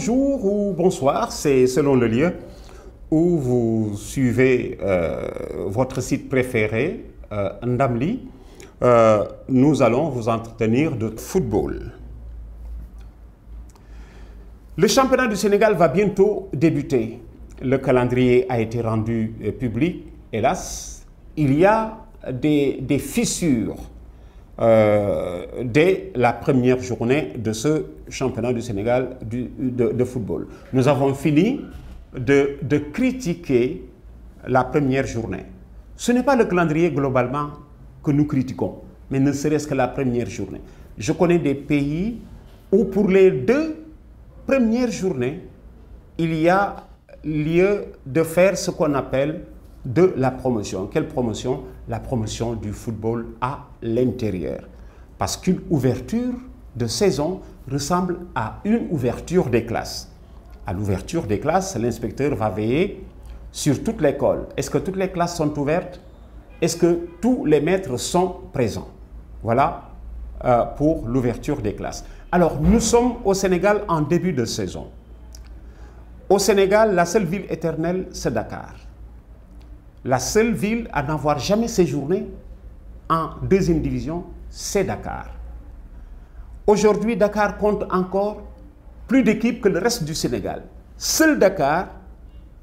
bonjour ou bonsoir, c'est selon le lieu où vous suivez votre site préféré, Ndamli. Nous allons vous entretenir de football. Le championnat du Sénégal va bientôt débuter. Le calendrier a été rendu public, hélas. Il y a des fissures dès la première journée de ce championnat du Sénégal de football. Nous avons fini de critiquer la première journée. Ce n'est pas le calendrier globalement que nous critiquons, mais ne serait-ce que la première journée. Je connais des pays où pour les 2 premières journées, il y a lieu de faire ce qu'on appelle de la promotion. Quelle promotion? La promotion du football à l'intérieur. Parce qu'une ouverture de saison ressemble à une ouverture des classes. À l'ouverture des classes, l'inspecteur va veiller sur toute l'école. Est-ce que toutes les classes sont ouvertes? Est-ce que tous les maîtres sont présents? Voilà pour l'ouverture des classes. Alors, nous sommes au Sénégal en début de saison. Au Sénégal, la seule ville éternelle, c'est Dakar. La seule ville à n'avoir jamais séjourné en 2e division, c'est Dakar. Aujourd'hui, Dakar compte encore plus d'équipes que le reste du Sénégal. Seul Dakar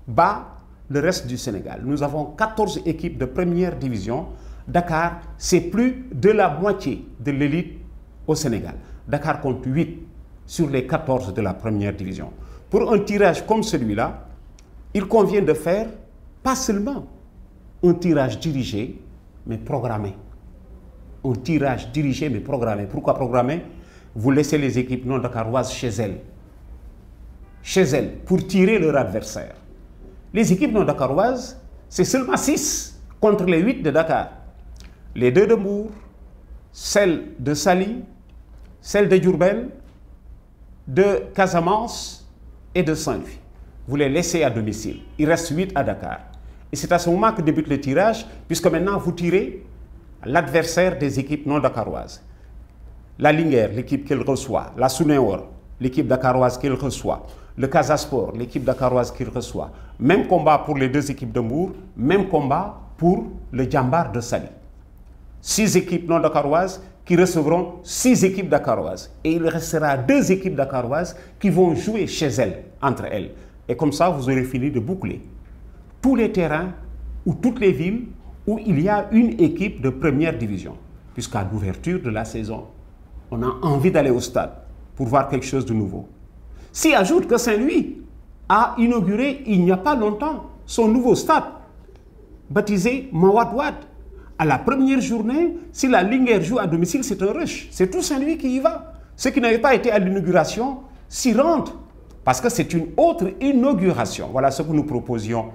bat le reste du Sénégal. Nous avons 14 équipes de première division. Dakar, c'est plus de la moitié de l'élite au Sénégal. Dakar compte 8 sur les 14 de la première division. Pour un tirage comme celui-là, il convient de faire pas seulement un tirage dirigé, mais programmé. Un tirage dirigé, mais programmé. Pourquoi programmé? Vous laissez les équipes non dakaroises chez elles. Chez elles, pour tirer leur adversaire. Les équipes non dakaroises, c'est seulement 6 contre les 8 de Dakar. Les 2 de Mbour, celle de Saly, celle de Diourbel, de Casamance et de Saint-Louis. Vous les laissez à domicile. Il reste 8 à Dakar. Et c'est à ce moment que débute le tirage, puisque maintenant vous tirez l'adversaire des équipes non dakaroises. La Linguère, l'équipe qu'elle reçoit. La Sounéor, l'équipe dakaroise qu'elle reçoit. Le Casasport, l'équipe dakaroise qu'il reçoit. Même combat pour les 2 équipes de Mbour, même combat pour le Djambar de Saly. 6 équipes non dakaroises qui recevront 6 équipes dakaroises. Et il restera 2 équipes dakaroises qui vont jouer chez elles, entre elles. Et comme ça, vous aurez fini de boucler tous les terrains ou toutes les villes où il y a une équipe de première division. Puisqu'à l'ouverture de la saison, on a envie d'aller au stade pour voir quelque chose de nouveau. S'y ajoute que Saint-Louis a inauguré il n'y a pas longtemps son nouveau stade, baptisé Mawade Wade. À la première journée, si la Linguère joue à domicile, c'est un rush. C'est tout Saint-Louis qui y va. Ceux qui n'avaient pas été à l'inauguration s'y rendent. Parce que c'est une autre inauguration. Voilà ce que nous proposions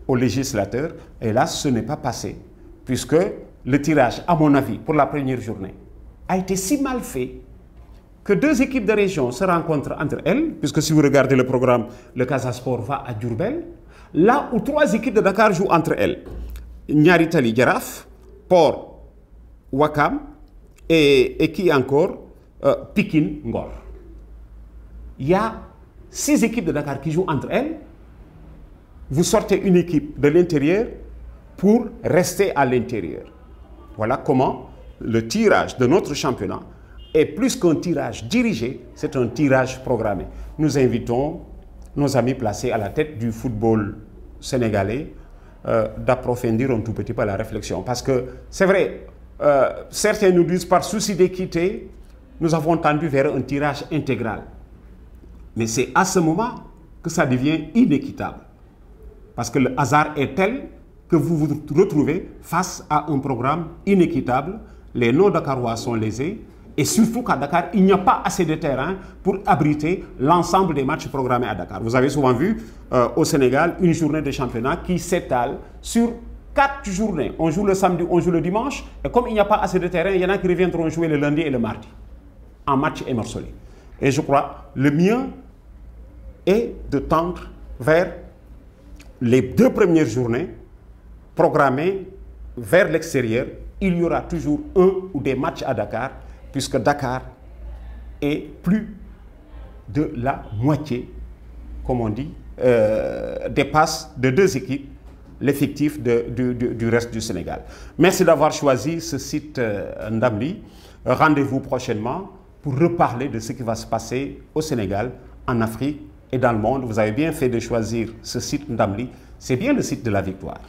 aux législateurs. Et là, ce n'est pas passé. Puisque le tirage, à mon avis, pour la première journée, a été si mal fait que 2 équipes de région se rencontrent entre elles. Puisque si vous regardez le programme, le Casasport va à Diourbel. Là où 3 équipes de Dakar jouent entre elles. Niary Tally Jaraaf, Port, Ouakam et qui encore Pikine, Ngor. Il y a 6 équipes de Dakar qui jouent entre elles. Vous sortez une équipe de l'intérieur pour rester à l'intérieur. Voilà comment le tirage de notre championnat est plus qu'un tirage dirigé, c'est un tirage programmé. Nous invitons nos amis placés à la tête du football sénégalais d'approfondir un tout petit peu la réflexion. Parce que c'est vrai, certains nous disent par souci d'équité, nous avons tendu vers un tirage intégral. Mais c'est à ce moment que ça devient inéquitable. Parce que le hasard est tel que vous vous retrouvez face à un programme inéquitable. Les non-dakarois sont lésés. Et surtout qu'à Dakar, il n'y a pas assez de terrain pour abriter l'ensemble des matchs programmés à Dakar. Vous avez souvent vu au Sénégal une journée de championnat qui s'étale sur 4 journées. On joue le samedi, on joue le dimanche. Et comme il n'y a pas assez de terrain, il y en a qui reviendront jouer le lundi et le mardi en match émorcelé. Et je crois le mieux est de tendre vers les 2 premières journées programmées vers l'extérieur. Il y aura toujours un ou des matchs à Dakar, puisque Dakar est plus de la moitié comme on dit, dépasse de 2 équipes l'effectif du reste du Sénégal. Merci d'avoir choisi ce site Ndamli. Rendez-vous prochainement pour reparler de ce qui va se passer au Sénégal, en Afrique et dans le monde. Vous avez bien fait de choisir ce site Ndamli. C'est bien le site de la victoire.